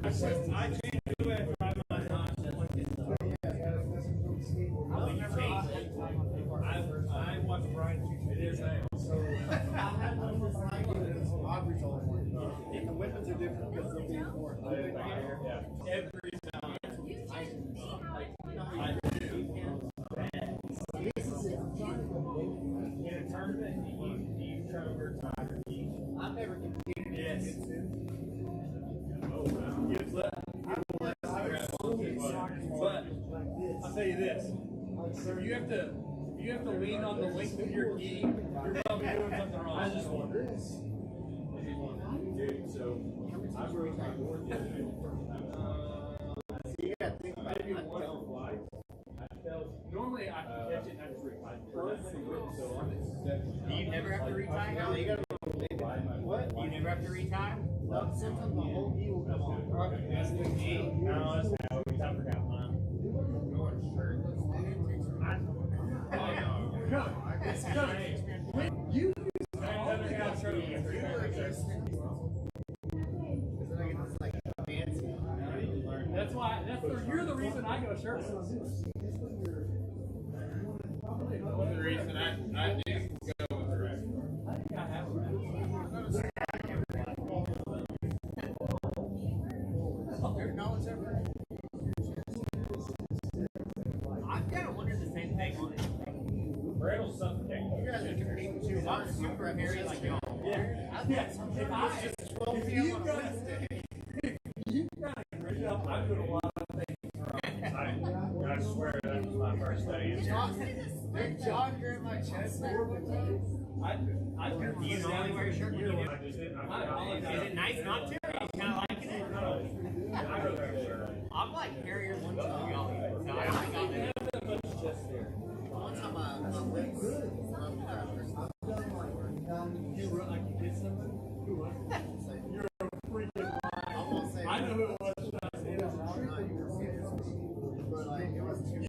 I watched Brian. It is now. The weapons are different because they'll be more. Yeah. Every time. In a tournament, you try to wear tiger. I've never competed in Jitsu. Oh, wow. But I'll tell you this. You have to lean on the length of your gi. You're probably doing something wrong. I just wonder. Dude, so I've worked on more the other day. You got to think about it. Normally I can catch it and I just retie. Do you never have to retie? No, you got to. What? You never have to retie? No, sometimes the whole gi will come off. That's the gi? No, that's how we talk about mine. You you're the reason I go shirtless. The reason I do go with the rest. I think I have I've got to wonder the same thing on it. Brett will suffocate. You guys are competing too. I'm super hairy like y'all. Yeah. If you got to bring up, I'm doing a lot of things. I swear that was my first day. Did John grab my chest? I You normally wear your shirt when you do. Is it nice not to? Are you kind of liking it? I'm like hairier than some of y'all. So I like got it. One time my legs You run like you did something? You're a freaking liar. I know who it was. But like, it was too.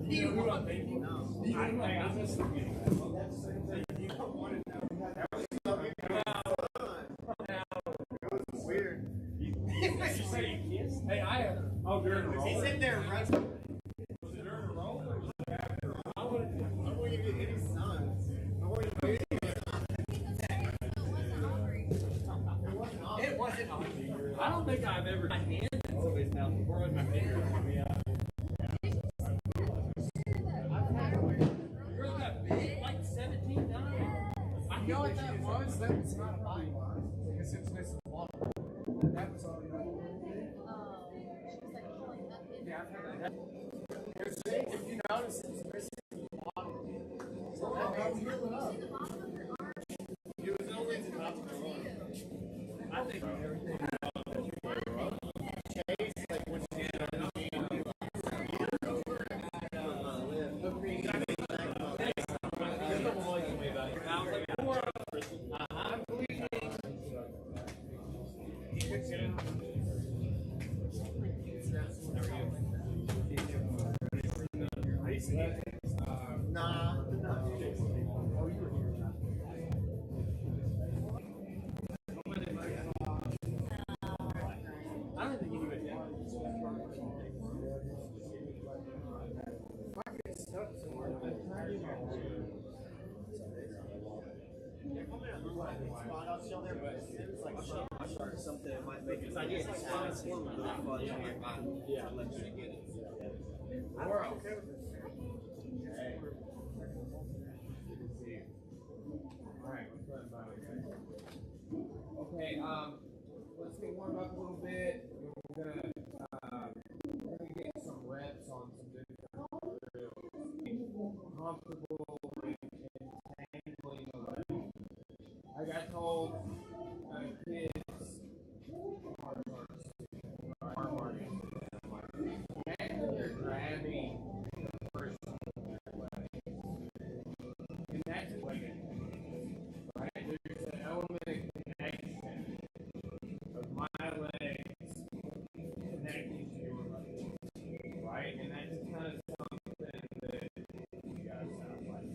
You know who I'm thinking? No. I'm just thinking. You don't want to know. That was so Weird. Hey, I had. Oh, during the roll. He's in there wrestling. Was it during the roll or was it after? I want to give you any sons. It wasn't on. I don't think I've ever. My hand in somebody's mouth before with my finger. You're that big, like 17 times. I know what that was. That's not a bite. Because it's missing water. That was all you if you notice, it's missing water. So that means it was always the top of the run. I think everything. Chase, like when you get on the game, I'm bleeding. Nah. Oh, you were here. I don't think you would. I get stuck somewhere. Spot out still there, but it's like a something that might make it. I need to transform it. Yeah, let you get it. We're okay with this. Hey. Good to see you. Alright, let's go ahead. Okay, let's get warmed up a little bit. We're gonna get some reps on some different drills. Comfortable and tangling away. I got told kids arm marching. Imagine you're grabbing the person away. And that's weight. Right? There's an element of connection of my legs connecting to your legs. Right? And that's kind of something that you guys sound like.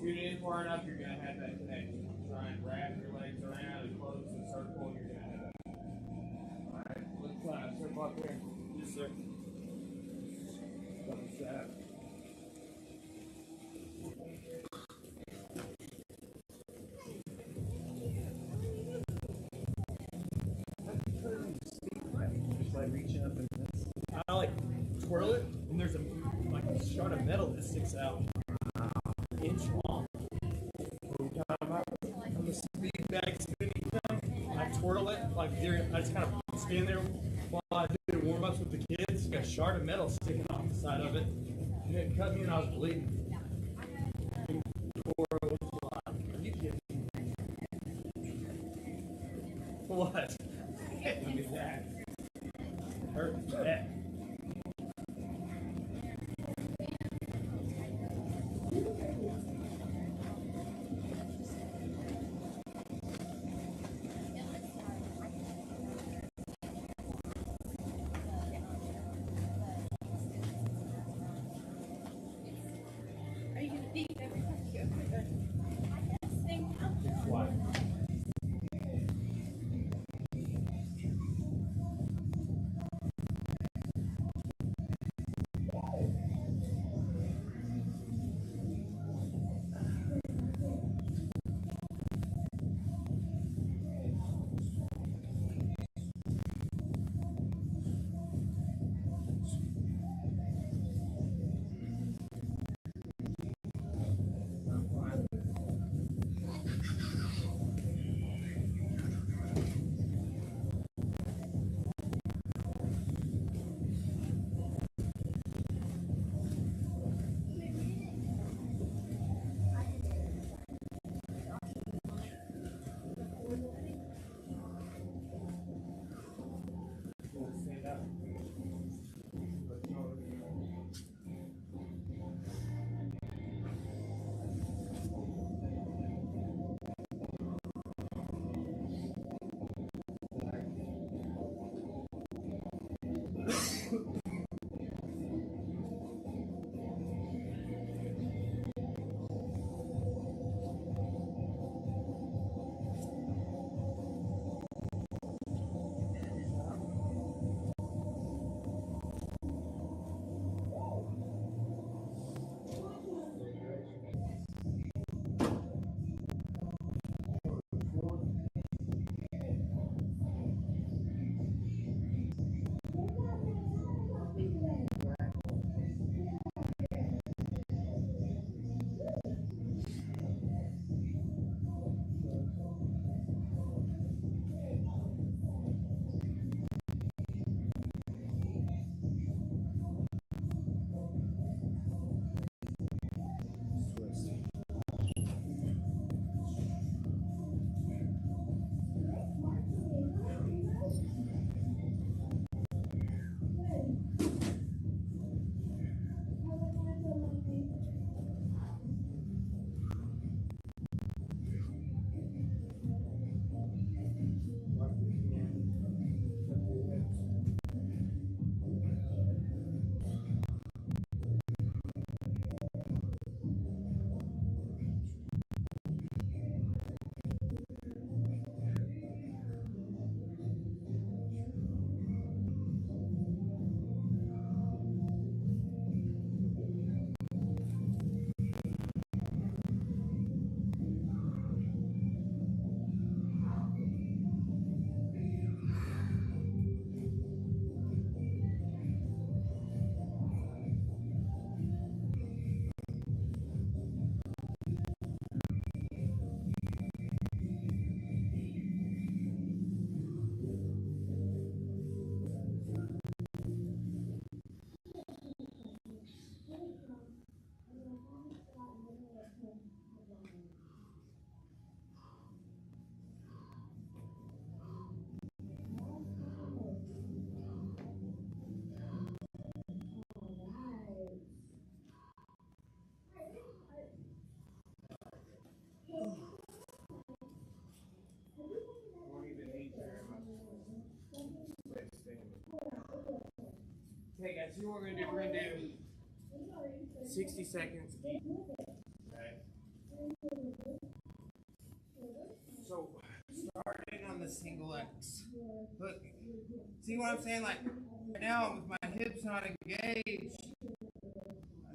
Shoot in far enough, you're going to have that connection. Try and wrap your legs around and close the circle, you're going to have that. o'clock here. Yes, sir. What's that? Just like reaching up and this. I like twirl it, and there's a like a shard of metal that sticks out an inch long. On the speed bag spinning thing, I twirl it like there. I just kind of stand there while I do the warm ups with the kids. Got a shard of metal sticking off the side of it, and it cut me, and I was bleeding. Are you kidding me? What? Look at that. Hurt bad. Are you going to beat every time you go through the thing? Why? Stand up. Okay, guys, see what we're gonna do. We're gonna do 60 seconds deep. Okay. So, starting on the a single X. Look, see what I'm saying? Like right now, with my hips not engaged,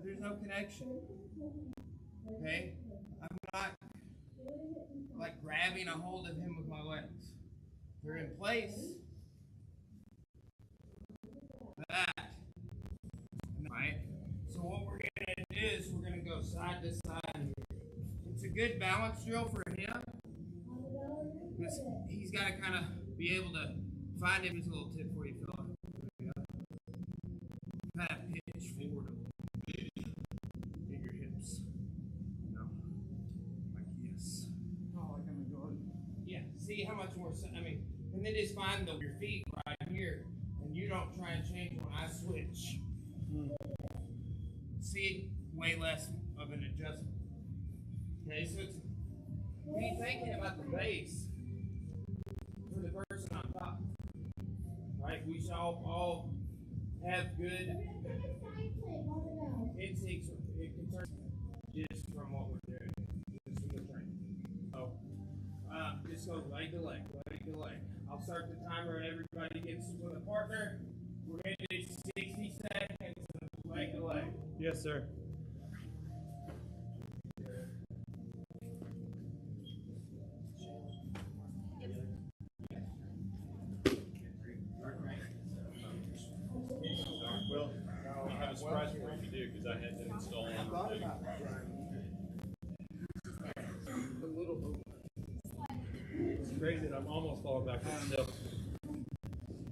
there's no connection. Okay, I'm not like grabbing a hold of him with my legs. They're in place. That. Right? So what we're going to do is we're going to go side to side. It's a good balance drill for him because he's got to kind of be able to find him. Here's a little tip for you, fella. Kind of pitch forward a little bit. Get your hips. You know, like this. Oh, like I'm going. Yeah. See how much more? I mean, and then just find your feet right here, and you don't try and change when I switch. See, way less of an adjustment. Okay, so it's be thinking about the base for the person on top. Right? We should all have good instincts just from what we're doing, just from the training. So, just go leg to leg, leg to leg. I'll start the timer and everybody gets with a partner. We're going to do 60 seconds of leg to leg. Yes, sir. Well, I have a surprise for you to do because I had to install it. I thought about a little bit. It's crazy that I'm almost falling back myself.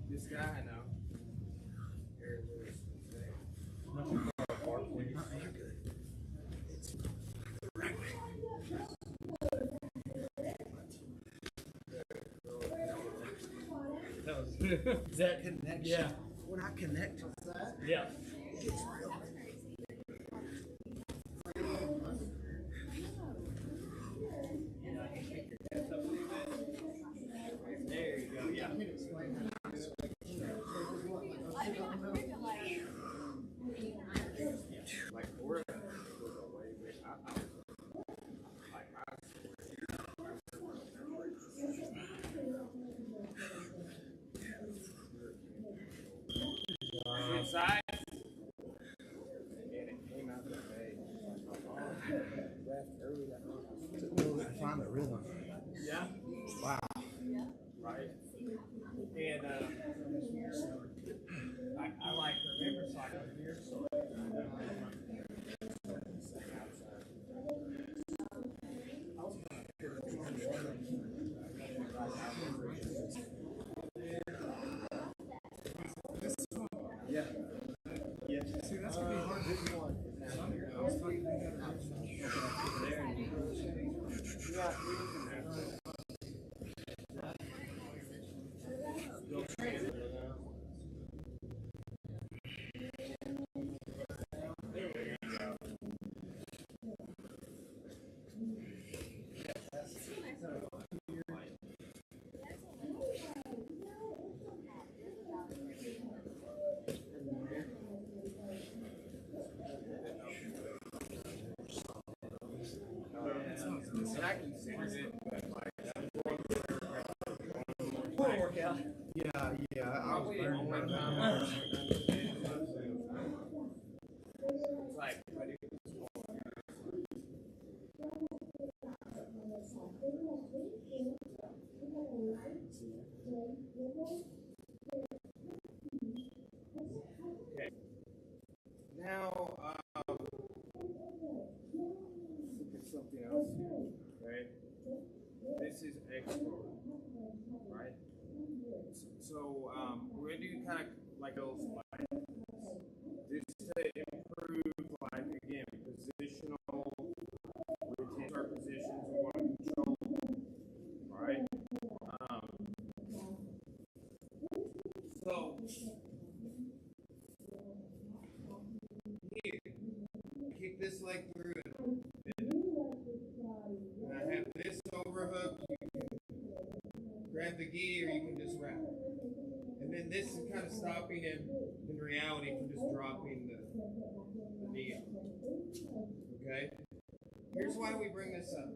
This guy I know. Is that Connection. Yeah. When I connect, Yeah. it's real. There you go. Yeah. Like we're inside. And it came out that way. To find the rhythm. Yeah. Wow. Right. And I like remember cycling here, so Yeah. Yeah. See, that's gonna be hard to do. I was fucking thinking about there and and I considered it, but poor workout. Yeah, I was probably the burning only right time now. I've ever done it. It's like if I do okay. Now, look at something else here. Okay. This is extra, right? So, we're gonna do kind of like those like this to improve, like again, positional, retain our positions we want to control, right? So here, kick this leg through it. And I have this overhook. You can grab the gi or you can just wrap. And then this is kind of stopping him in reality from just dropping the knee up. Okay? Here's why we bring this up.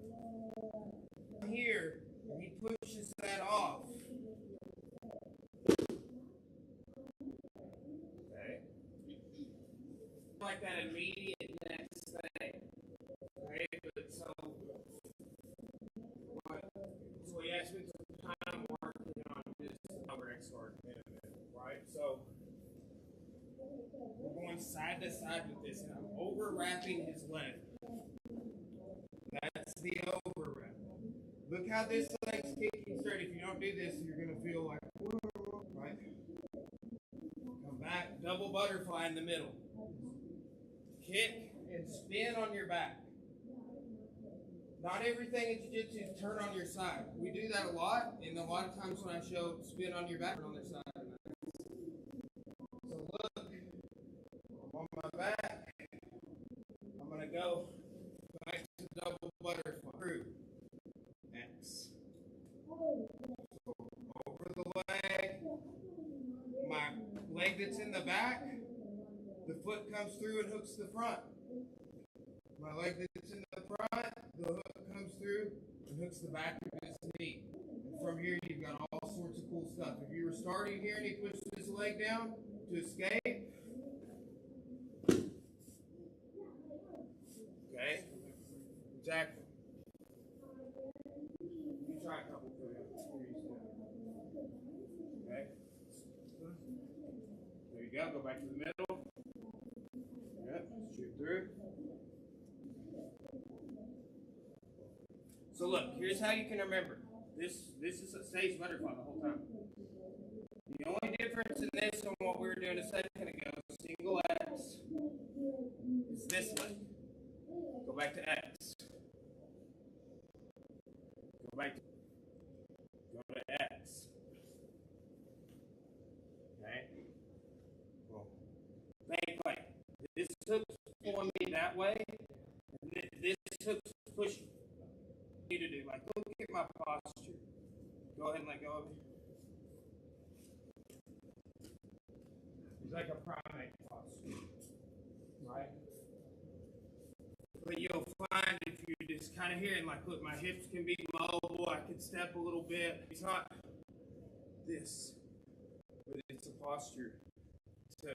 Here, he pushes that off. like that immediate next thing. Okay, but so he asked me some time working on this over X guard in a minute, right? So we're going side to side with this, and I'm overwrapping his leg. That's the overwrap. Look how this leg's kicking straight. If you don't do this, you're gonna feel like, right? Come back, double butterfly in the middle. Kick and spin on your back. Not everything in jiu-jitsu is turn on your side. We do that a lot, and a lot of times when I show spin on your back, turn on their side. So look, I'm on my back. I'm going to go back to double butterfly. Through. X. So over the leg. My leg that's in the back, the foot comes through and hooks the front. My leg that's in the front, the hook comes through and hooks the back of his knee. And from here, you've got all sorts of cool stuff. If you were starting here and he pushed his leg down to escape, okay, exactly. You try a couple for him. Okay. There you go. Go back to the middle. Yep. Shoot through. So look, here's how you can remember. This is a stage butterfly the whole time. The only difference in this and what we were doing a second ago, single X, is this leg. Go back to X. Go back to X. Okay? Cool. Bank play. This hook's pulling me that way, and this hook's pushing me to do. Like, look at my posture. Go ahead and let go of it. It's like a primate posture. Right? But you'll find if you just kind of hear it, like, look, my hips can be mobile, I can step a little bit. It's not this, but it's a posture to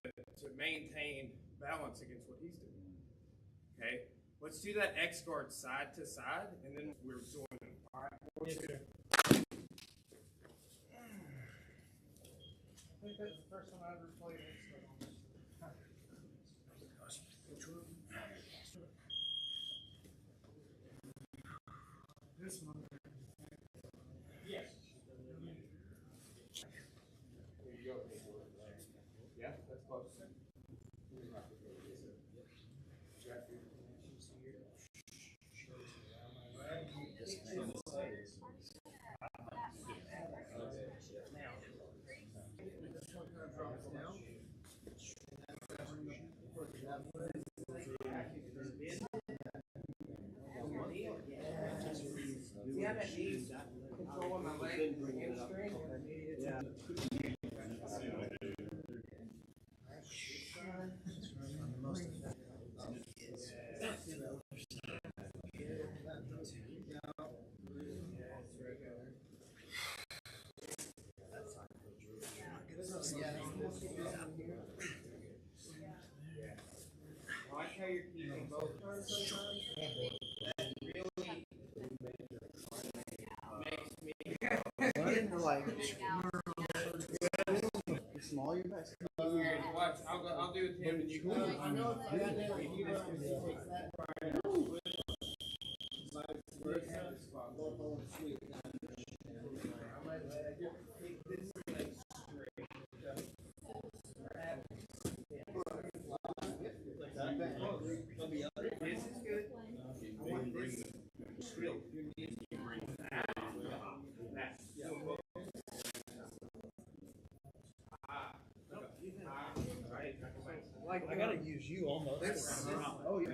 maintain balance against what he's doing. Okay? Let's do that X guard side to side, and then we're doing it. All right? Yes, sir. I think that's the first time I ever played X guard on this. This one. Yes. Here you go. Yeah, that's close. See how that knee's controlling my leg and hamstring? Yeah. I like how you're keeping both arms sometimes. That really makes me Like, the smaller your best. watch. I'll do it with him and you go. I know if I got there, you guys can take that part out. This is good. I want this. Still, your knees can bring that. Like, I gotta use you almost. Oh, yeah.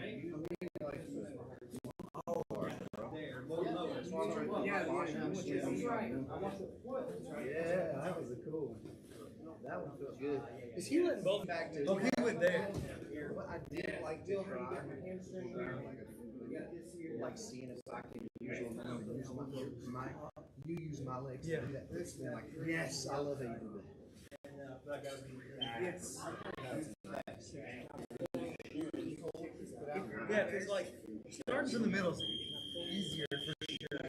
Yeah, that was a cool. That one felt good. Is he letting both Back to he went there. what I did like to try, like seeing if I can use my you use my legs to do that. It's been like, yes, I love how you do that. But I gotta be Yes. Yeah, because like starting in the middle is easier for sure.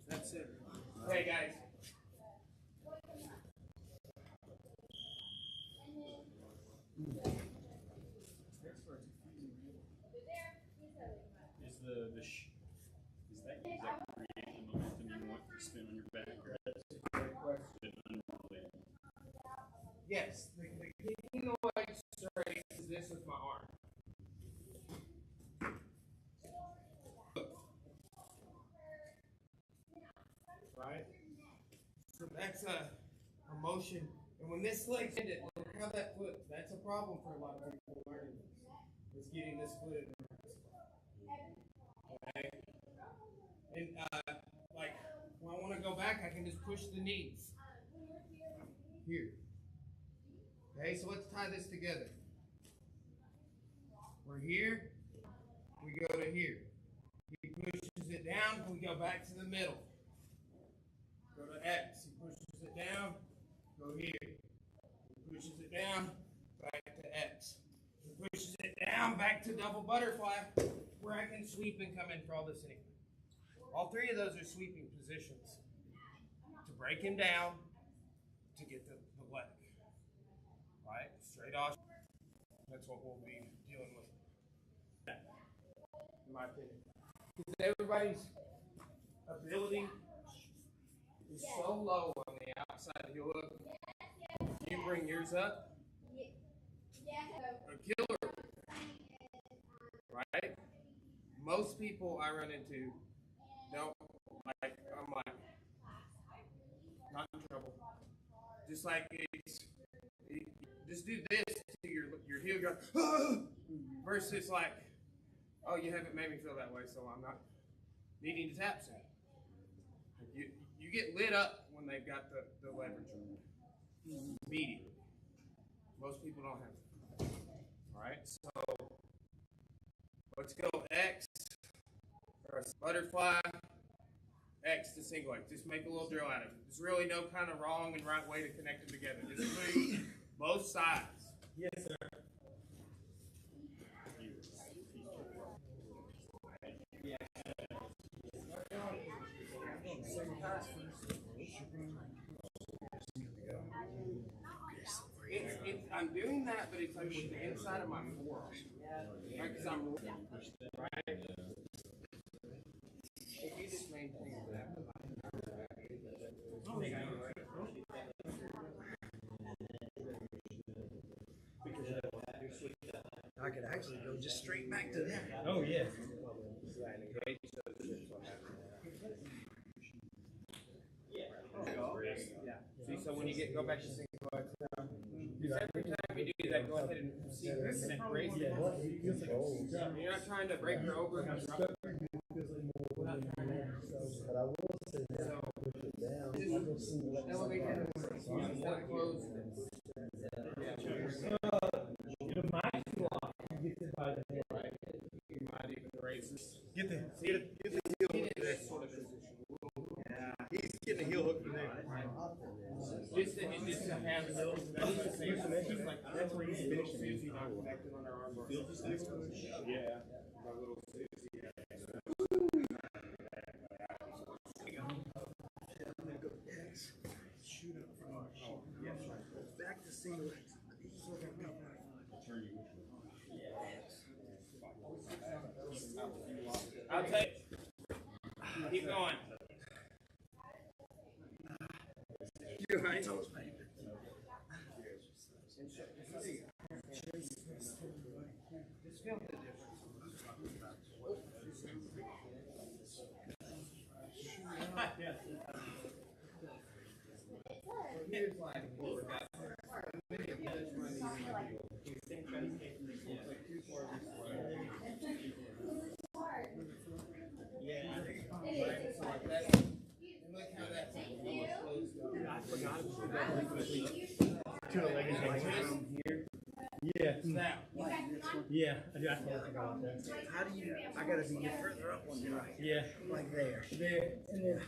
That's it. Hey guys. Is that creating the momentum you want to spin on your back, or that's unrelated? Yes, the kicking the leg straight is this with my arm. Right? So that's a motion. And when this leg's in it, look how that foot, that's a problem for a lot of people learning this. Is getting this foot in the right spot. Okay? And like when I want to go back, I can just push the knees. Here. Okay, so let's tie this together. We're here, we go to here. He pushes it down, we go back to the middle. Go to X. He pushes it down, go here. He pushes it down, back to X. He pushes it down, back to double butterfly, where I can sweep and come in for all this anyway. All three of those are sweeping positions. To break him down, to get the leg. Right? Straight off. That's what we'll be dealing with. In my opinion. Because everybody's ability is so low on the outside heel hook. You bring yours up, a killer. Right? Most people I run into don't like, I'm like, not in trouble. Just like just do this to your heel, go, ah! Versus like, oh, you haven't made me feel that way, so I'm not needing to tap soon. You get lit up when they've got the leverage immediately. Most people don't have it. All right, so let's go X, or butterfly, X to single X. Just make a little drill out of it. There's really no kind of wrong and right way to connect them together. Just move both sides. Yes, sir. I'm doing that, but it's like with the inside of my forearm. Right? Because I'm right. If you just maintain that. I could actually go just straight back to that. Oh yeah. See, so when you go back to single X down, because every time you do that, go ahead and see this and raise it. You're not trying to break her over. But I will say that push it down. Just elevate her. Step close. You might block. Get it by the head. Right. You might even raise this. Get the heel hook sort of position. Yeah, he's getting a heel hook from there. Just to have the little, that's where he's finishing. Susie not connected on her arm bar. Yeah. My little Susie. Shoot up from back to single X. I'll take. Keep going. You're right. Just feel the difference. Here's like Yeah. Yeah, I do. I forgot that. How do you? I gotta be further up one, right? Yeah. Like there. There. And then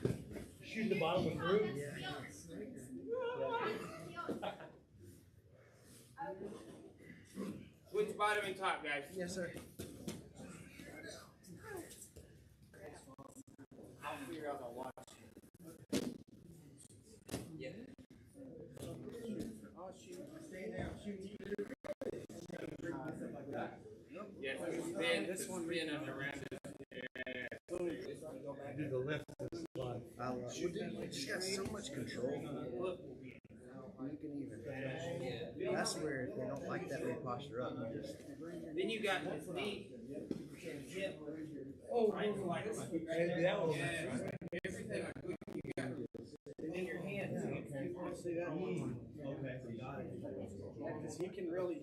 Shooting the bottom with fruit? Yeah. Switch bottom and top, guys. Yes, sir. I'll figure out the watch. Yeah. Oh, shoot. Stay down. Shoot. Yeah, so spin, this one spin and around it. Do the lift. I love it. You just got so much control. You can even. That's where they don't like that when you posture up. You just. Then you got this knee. Oh, Right, so like this. that one. Yeah, everything I put, you got. And in your hand, too. You want to see that one? Okay, got it. Because he can really.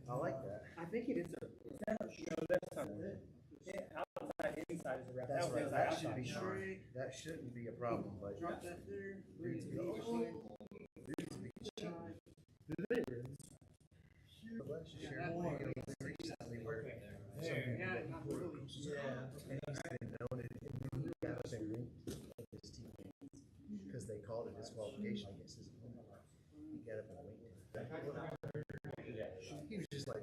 I like that. I think it is a. That's outside, inside is a wrap. That's right. That should be outside. fine. That shouldn't be a problem, but. Drop that there. Needs to be cheap. Let's share recently where some people that he works, and he's been known it, and he got up and linked his teammates because they called it disqualification against his opponent. He got up and winked. He was just like,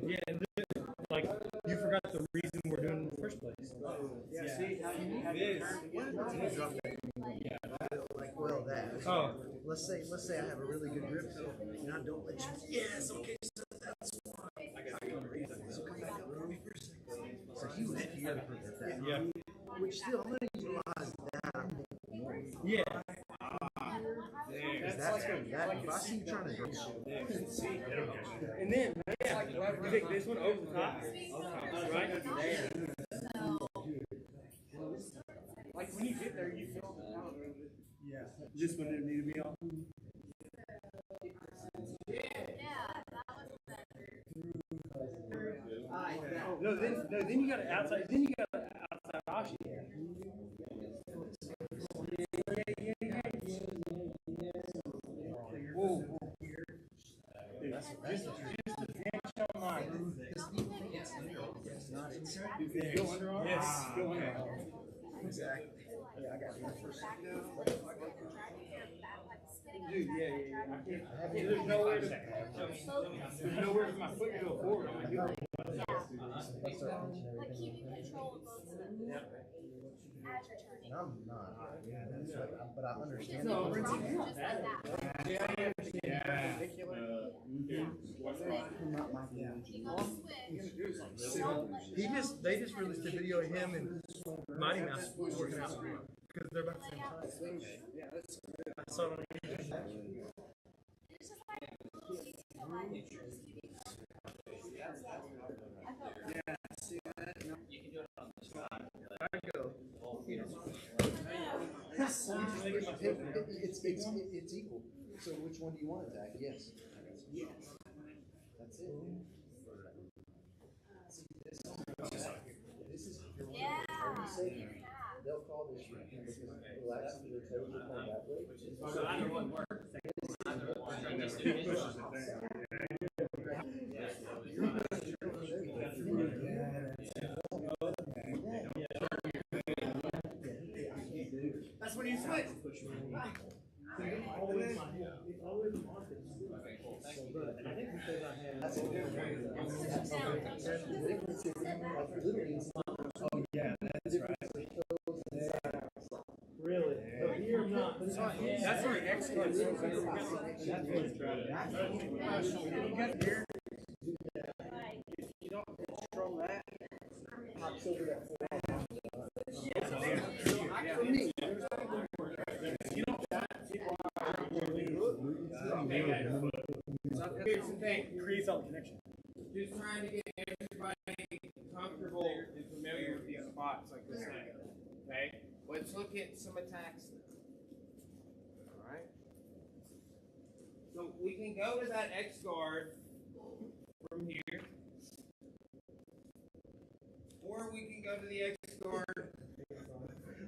Yeah, and then, like, you forgot the reason we're doing it in the first place. yeah, see how you have to drop that. Like, well, that. Oh. Let's say I have a really good grip, and I don't let you. Yes, okay, so that's why. So come back up for me for a second. So he was here for that. Yeah. Which still, I'm going to utilize that, I think, more. Yeah. Because that's good. That, if I see you trying to drop And then, yeah, you take this one over the top, right? Like when you get there, you feel the power of it. Yeah. This one didn't need to be on. No, then you got it outside. Then you got it outside Ashi. Whoa. Just a damn show line. Go underarm? Yes, go underarm. Exactly. Yeah, I got one first. Dude, yeah. There's nowhere for my foot to go forward. I'm like, Like keeping control of both of them as you're turning. I'm not. Yeah, that's right. But I understand. No, Just like that. yeah. Not my You gotta switch. They just released a video of him and Mighty Mouse working out because they're about the same size. Yeah, that's I saw it on YouTube. It's just like yeah. See that? I go. It's equal. So which one do you want to attack? Yes. Yes. That's it. This is yeah. they'll call this because relaxing your toes are going that way. So either one works. Either one. That's when you switch. Oh yeah, that's right. Really? But here I'm not. That's where X goes. That's what it's trying. You got here. If you don't control that, it pops over that forearm. For me, you don't Here's the thing. creates all the connection. Just trying to get everybody comfortable and familiar with these spots like this thing. Okay? Let's look at some attacks. Alright? So we can go to that X guard from here. Or we can go to the X guard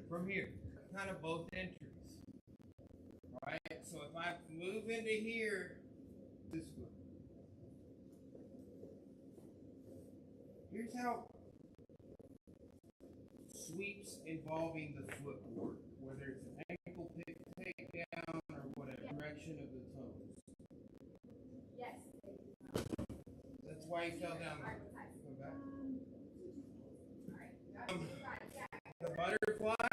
from here. Kind of both entries. Alright? I move into here, this foot. Here's how sweeps involving the foot work, whether it's an ankle pick takedown or whatever direction of the toes. Yes. That's why he fell down there. Come back. The butterfly.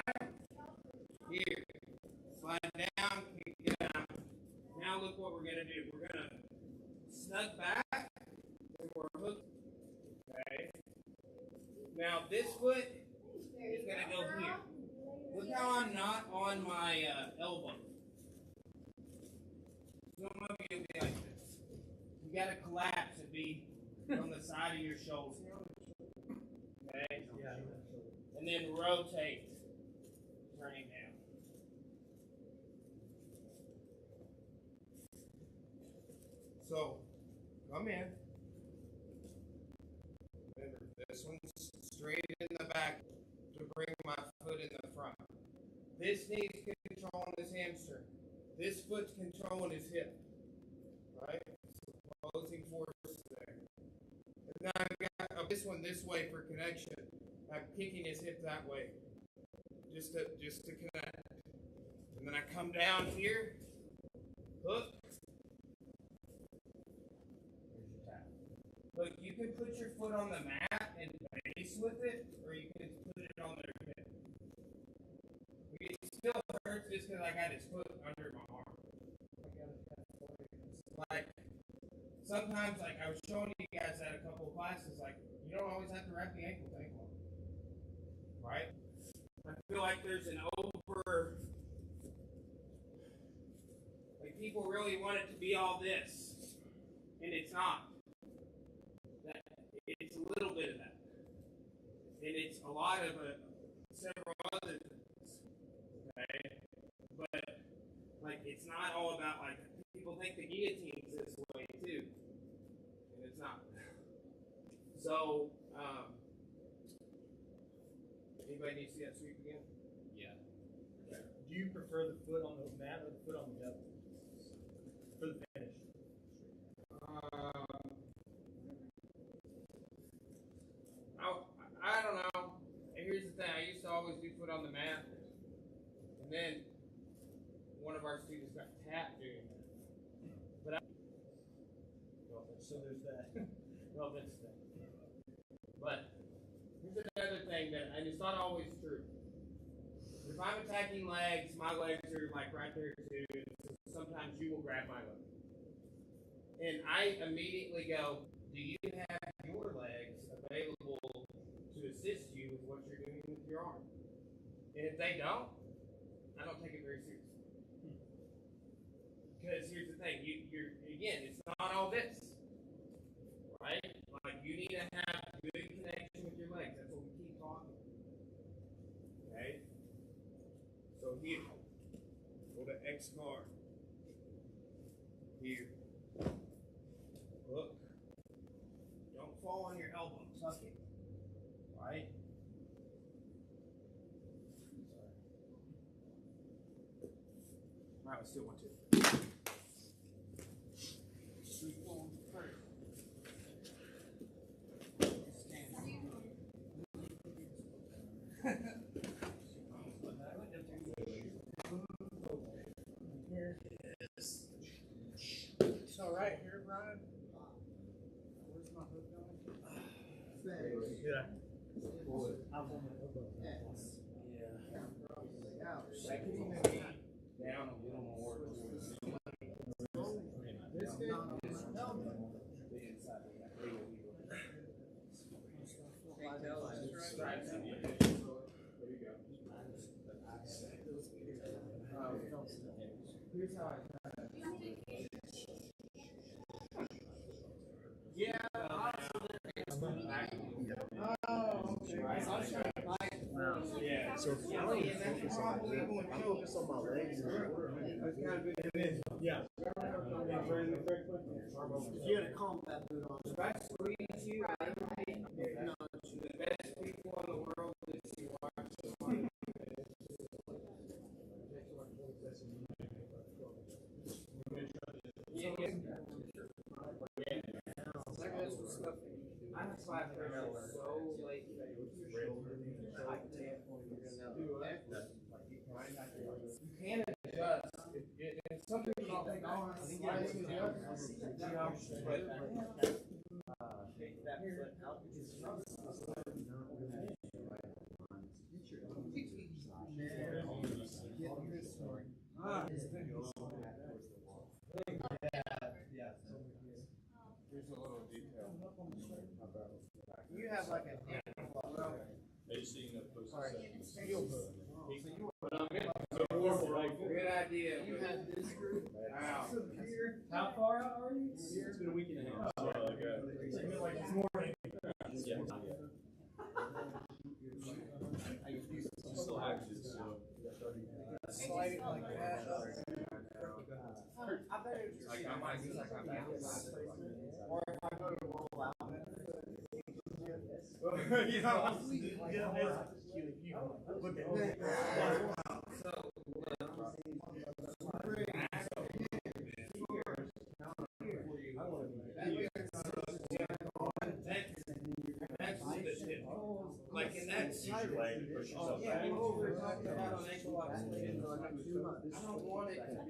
Here. Slide down, kick it out. Now look what we're gonna do. We're gonna snug back and we're hooked. Okay. Now this foot is gonna go here. Look how I'm not on my elbow. Some of you will be like this. You gotta collapse and be on the side of your shoulder. Okay? Yeah. And then rotate. Turning down. So, come in. Remember, this one's straight in the back to bring my foot in the front. This knee's controlling his hamstring. This foot's controlling his hip. Right? Opposing forces there. And then I've got this one this way for connection. I'm kicking his hip that way. Just to connect. And then I come down here. Hook. Look, you can put your foot on the mat and base with it, or you can put it on their hip. It still hurts just because I got his foot under my arm. Like, sometimes, like, I was showing you guys at a couple of classes, like, you don't always have to wrap the ankle thing on. Right? I feel like there's an like, people really want it to be all this, and it's not. It's a little bit of that. And it's a lot of several other things. Okay? But, like, it's not all about, like, people think the guillotine's this way, too. And it's not. So, anybody need to see that sweep again? Yeah. Okay. Do you prefer the foot on the mat or the foot on the devil? For the finish. I don't know. Here's the thing. I used to always do foot on the mat. And then one of our students got tapped doing that. But So there's that. well, that's that. But here's another thing that, and it's not always true. If I'm attacking legs, my legs are like right there too. Sometimes you will grab my leg. And I immediately go, do you have your legs available to assist you with what you're doing with your arm? And if they don't, I don't take it very seriously. Because here's the thing, you're again, it's not all this. Right? Like, you need to have good connection with your legs. That's what we keep talking. Okay? So here, go to X bar. Here. Hook. Don't fall on your elbow. Tuck it. Right? Alright, let's do 1, 2. Sweep forward first. It's all right here, Brian. Where's my hook going? Yeah. I'm on my elbow. That can even be down a little more towards the inside of that. There you go. Here's how I yeah. Yeah. So if I don't focus on my grip, I focus on my legs and Yeah. you had a combat boot on. If I squeeze you, no, the best people in the world is you watch. Some people don't think, oh, I see why it's good. Take that foot out. Here's a little detail. You have like a Have you seen the post sessions? Good idea. you had this group. Wow. How far out are you? It's been a week and a half. So like, Like this morning. yeah. I'm still active, so. Slide it like that. I bet it's Like, I might do like I'm back. or if I go to roll out. You know, like in that Use your leg to push yourself back. I don't want it to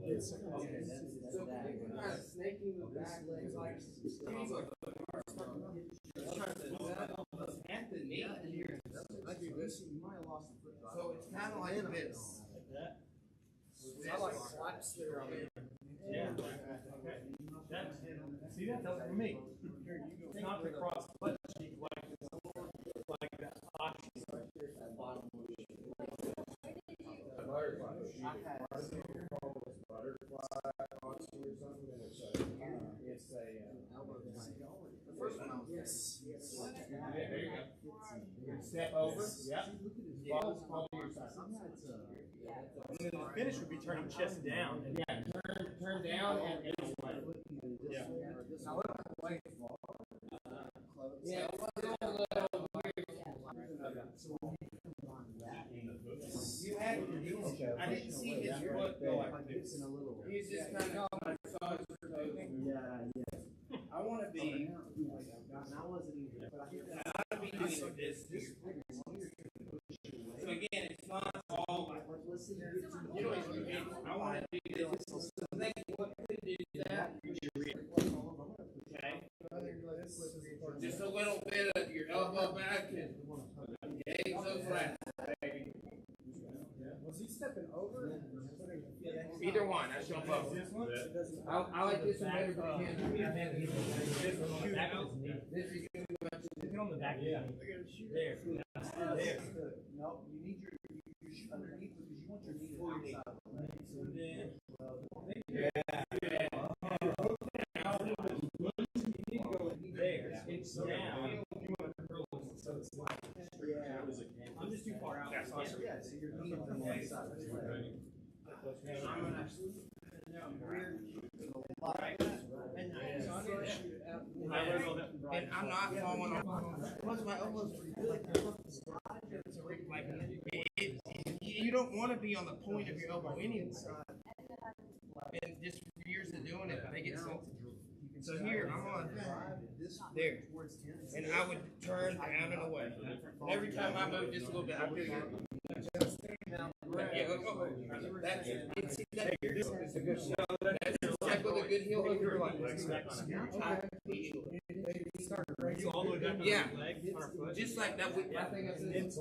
be so kind of snaking the back legs like at the knee here. So it's kind of like this. Like that? I like slaps there on it. Yeah. Okay. See, that does it for me. It's not the cross butt cheek like that. It's a elbow. The first one I was There you go. Step over. Yep. Follow your side. And then the finish would be turning chest down. Yeah, turn down and Yeah. Now look away. yeah, a little weird. You had I didn't see his foot go like this. He's just kind of massage your toes. I want to be. I wasn't either, but I hear that. I want to be doing this. So again, it's not all like. Listen, I want to do this. So think what could do that. Okay. Just a little bit of your elbow back and gaze those lats. was he stepping over? Either one, that's your both. I like this one better than him. This is too much. Get on the back. Yeah. There. There. No, you need your underneath because you want your knee to be outside of the leg. Yeah. There. It's down. So it's like, I'm just too far out. Yeah, so your knee is on the outside of the leg. And I'm not falling off. Plus, my elbows you don't want to be on the point of your elbow anyway. And just years of doing it, they get sensitive. So here, I'm on there. And I would turn down and away. And every time I move just a little bit, I feel good. Yeah, that's it. See, that this is a good shot. That's exactly with a good heel over like yeah, just like that. I think I said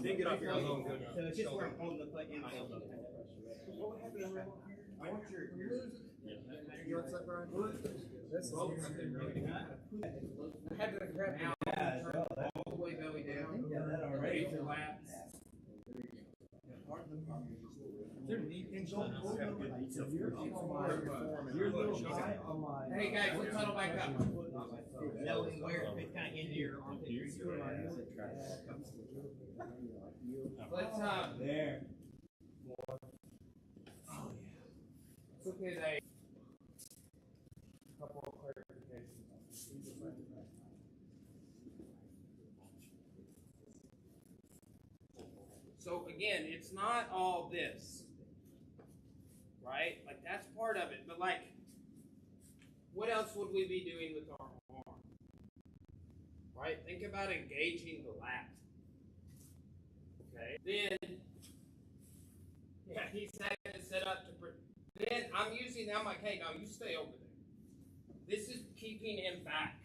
Then get off your elbow. So it's just where I'm holding the foot in my elbow. What happened? I want your what's that, Brian? I had to grab out and turn all the way belly down. Raise your lats. Hey guys, let's huddle back up. Knowing where it's kind of into your armpit. Let's There. look at a couple of clarifications. So again, it's not all this, right? Like that's part of it, but like, what else would we be doing with our arm? Right? Think about engaging the lat. Okay. Then Yeah, he's had it set up to. Then I'm using. I'm like, hey, no, you stay over there. This is keeping him back.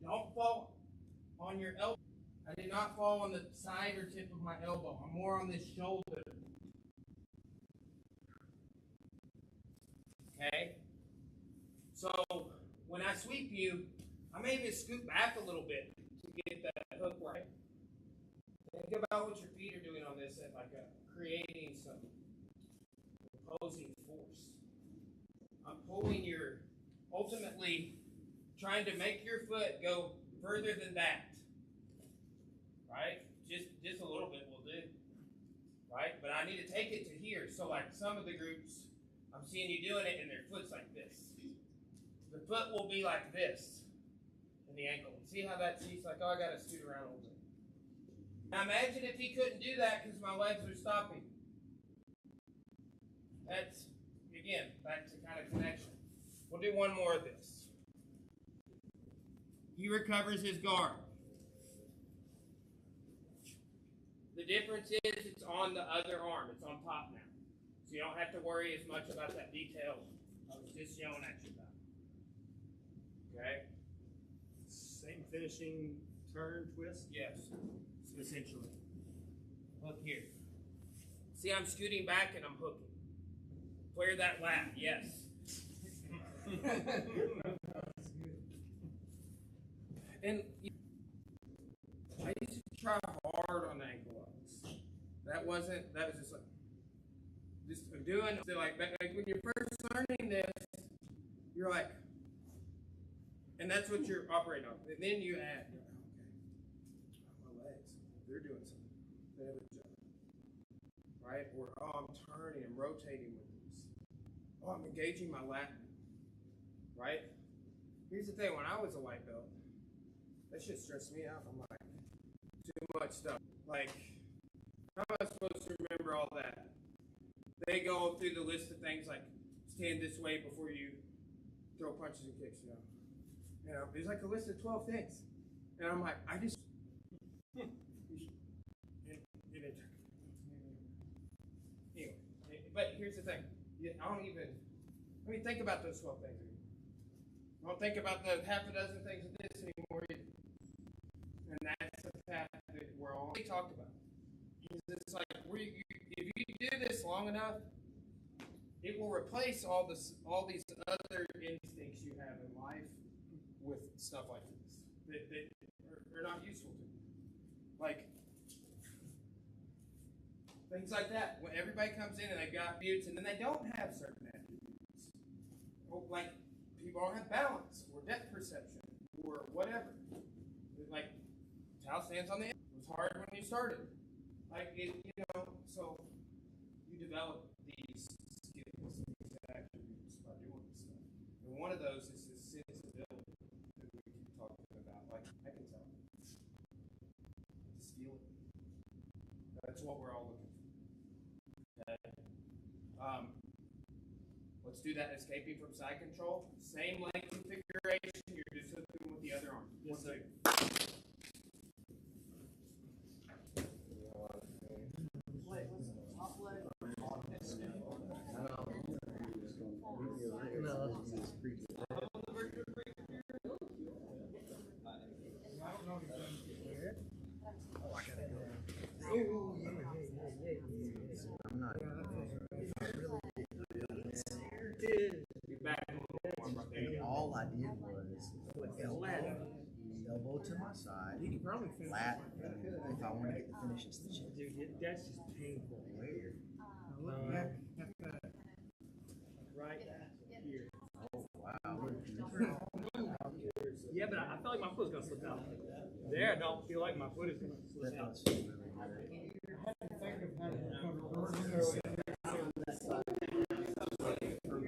Don't fall on your elbow. I did not fall on the side or tip of my elbow. I'm more on this shoulder. Okay? So when I sweep you, I may even scoot back a little bit to get that hook right. Think about what your feet are doing on this and like creating some opposing force. I'm pulling your, ultimately trying to make your foot go further than that. Right? Just a little bit will do. Right? But I need to take it to here. So like some of the groups, I'm seeing you doing it and their foot's like this. The foot will be like this in the ankle. See how that seat's like, oh, I got to scoot around a little bit. Now imagine if he couldn't do that because my legs are stopping. That's, again, back to kind of connection. We'll do one more of this. He recovers his guard. The difference is it's on the other arm. It's on top now. So you don't have to worry as much about that detail I was just yelling at you about. Okay? Same finishing turn, twist? Yes, essentially. Hook here. See, I'm scooting back and I'm hooking. Clear that lat, yes. And I used to try hard on ankle locks. That was just like, just doing, so like when you're first learning this, you're like, and that's what you're operating on. And then you add, okay, my legs, they're doing something. They have a job. Right? Or, oh, I'm turning, I'm rotating with this. Oh, I'm engaging my lat. Right? Here's the thing, when I was a white belt, that shit stressed me out. I'm like, too much stuff. Like, how am I supposed to remember all that? They go through the list of things like stand this way before you throw punches and kicks, you know. You know, there's like a list of 12 things. And I'm like, I just anyway, but here's the thing. I don't even think about those 12 things anymore. I don't think about the half a dozen things of this anymore either. And that's the fact that we're all talked about. It's like if you do this long enough, it will replace all these other instincts you have in life with stuff like this that are not useful to you. Like things like that. When everybody comes in and they've got attributes and then they don't have certain attributes. Like people don't have balance or depth perception or whatever. Like Tal stands on the end. It was hard when you started. Like it, so you develop these skills, these attributes by doing this stuff. And one of those is this sensibility that we keep talking about. Like I can tell. Just feel it. That's what we're all looking for. Okay. Let's do that escaping from side control. Same leg configuration, you're just hooking with the other arm. Yes, sir. I'm not. All I did was elbow to my side, You can probably finish lat, it. if I want to get the finish, it's the chin. Dude, that's just painful. Where? Right here. Oh, wow. Yeah, but I feel like my foot's gonna slip out. There, I don't feel like my foot is gonna slip That out. feels really good.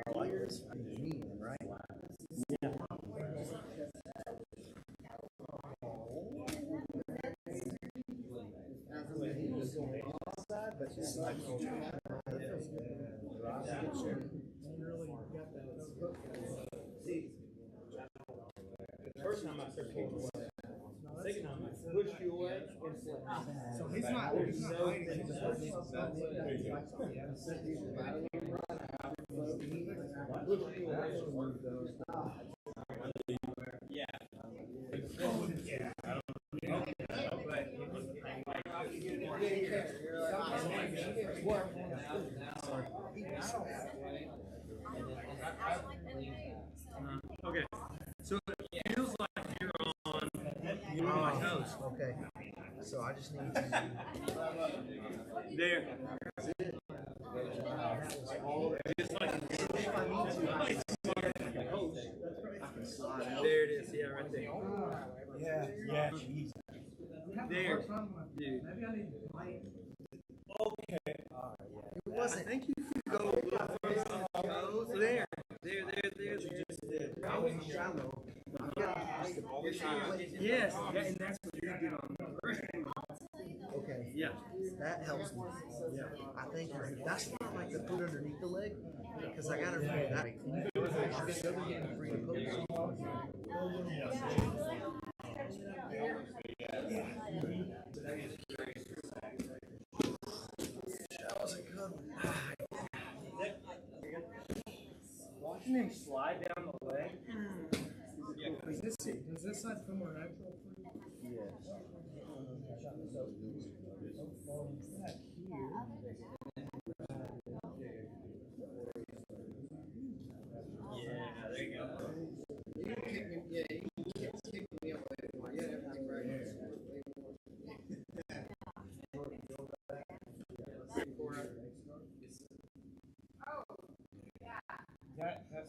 I like this. I mean, right? But just like The first time I started kicking, the second time I pushed you leg and flex. So he's not fighting. He's just Yeah. Okay, so it feels like you're on my toes. Okay. So I just need to. There. Just like If I need to, I can slide out. there it is. Yeah, right there. Yeah. Yeah. Jeez. There, dude. It wasn't. I think you could go a little further on the toes. There. I was shallow. Yes, yeah, and that's what you did on the first. Okay. Yeah. That helps me. Yeah. I think that's not like the foot underneath the leg, because I got to remember that. Free to post. That was a good one. Watching him slide down the leg. Does this side feel more natural for you? Yes. Yeah, there you go. You can kick me, yeah, you can kick me up later. Yeah, everything right here.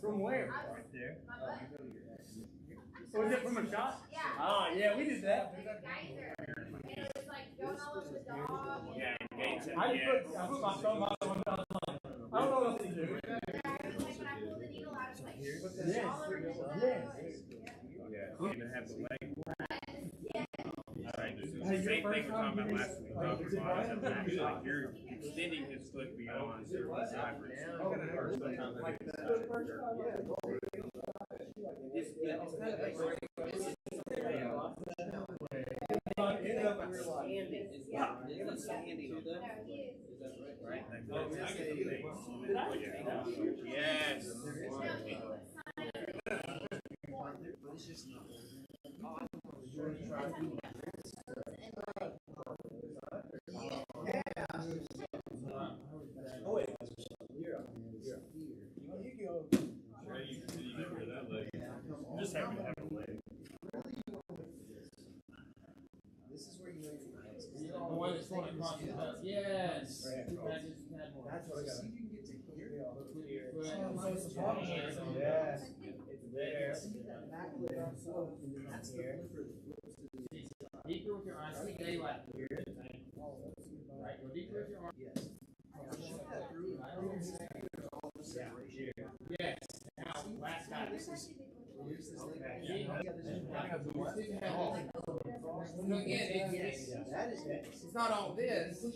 From where? Right there. Was it from a shot? Yeah. Oh, yeah, we did that. And it was like going all over the dog. Yeah, engage it. I put my thumb out on the line. I don't know what to do. Yeah, I was like, when I pulled the needle out, I was like, Yes. smaller than Yeah, we even have the leg. Alright, Hey, same your thing we first were talking about time last week. Talking about like you're extending his foot beyond zero sideways. It's kind of like Yes. Oh, wait. Just happy to have a leg. This is where you lay your hands. The one that's going across the top. Yes. That's what I got. See if you can get to here. So it's the bottom here. Yes. It's there. See that back leg on slope, and then that's the flipper that flips to the Deeper with your arms. See daylight. Right. Go deeper with your arms. yes. Shoot that through. All the separation. Yes. Now, last time. Here's this leg. Again, That is it. it's not all this. Push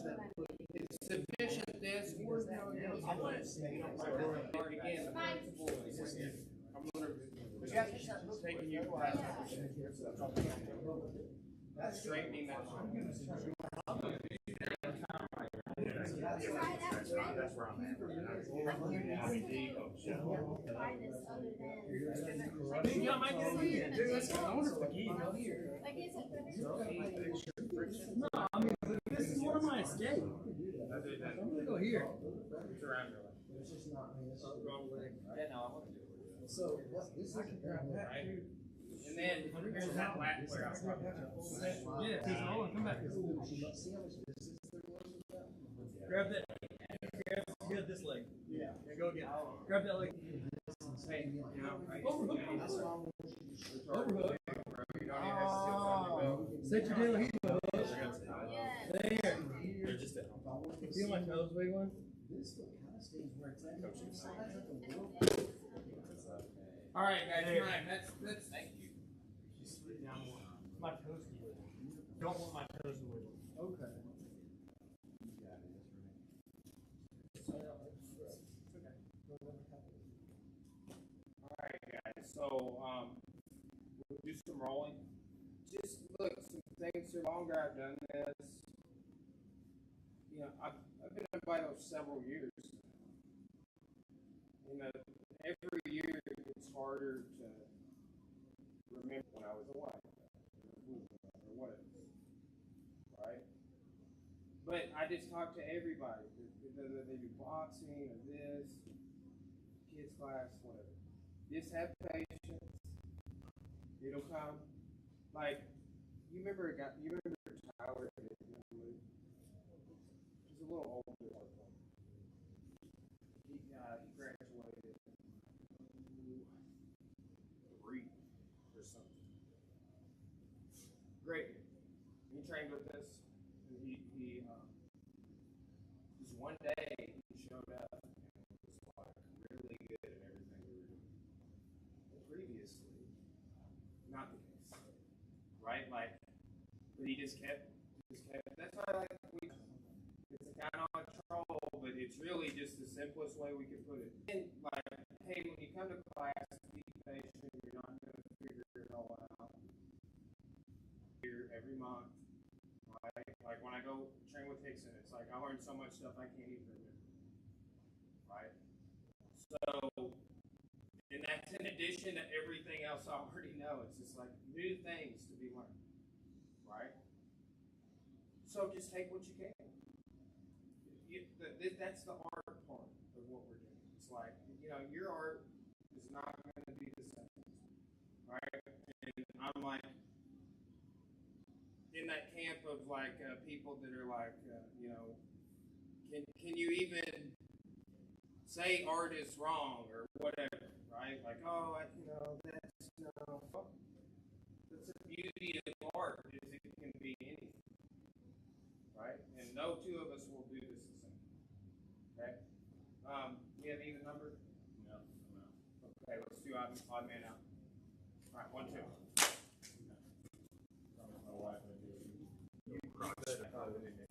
that foot. It's sufficient this. I want to stay. Again, Taking you That's straightening that. That's where I'm at. Maybe I might get a lead. Dude, that's I wonder if the key is here. No, I mean, this is one of my escapes. I'm gonna go here. It's just not, man. It's just the wrong leg. Yeah, no, I want to do it. So what? This is And then here's that lat where I was talking about. Yeah, he's on. Come back. See how much distance there was with that? Grab that. Grab this leg. Yeah. Go again. Grab that leg. Hey, you know, Overhook. That's why I want you to Overhook. Set your deal heel. There. Feel my toes, big one? This foot kind of stays where it's at. It slides like a little. all right, guys, fine. That's thank you. My toes to wiggle. Don't want my toes to wiggle. Okay. Alright guys, so we'll do some rolling. Just look, some things are longer I've done this. You know, I've been in Bible several years. You know, every year it's harder to remember when I was away or whatever, right? But I just talk to everybody, whether they do boxing or this, kids class, whatever. Just have patience. It'll come. Like, you remember Tyler? He's a little older. He graduated 3 or something. Great. He trained with us. And he just one day he showed up and was like really good at everything we were doing. And previously, not the case, right? Like, but he just kept. That's why I like it's a kind of control, but it's really just the simplest way we can put it. And like, hey, when you come to class, be patient. You're not going to figure it all out here every month, right? Like when I go train with Hickson, it's like I learned so much stuff I can't even remember, right? So, and that's in addition to everything else I already know. It's just like new things to be learned, right? So just take what you can. That's the art part of what we're doing. It's like, you know, your art is not going to be the same, right? And I'm like in that camp of like people that are like, you know, can you even say art is wrong or whatever, right? Like, oh, you know, that's the beauty of art is it can be anything, right? And no two of us will do this the same. Okay. You have even number? No. Okay, let's do odd man out. All right, 1, 2. My wife, I do. You crushed it.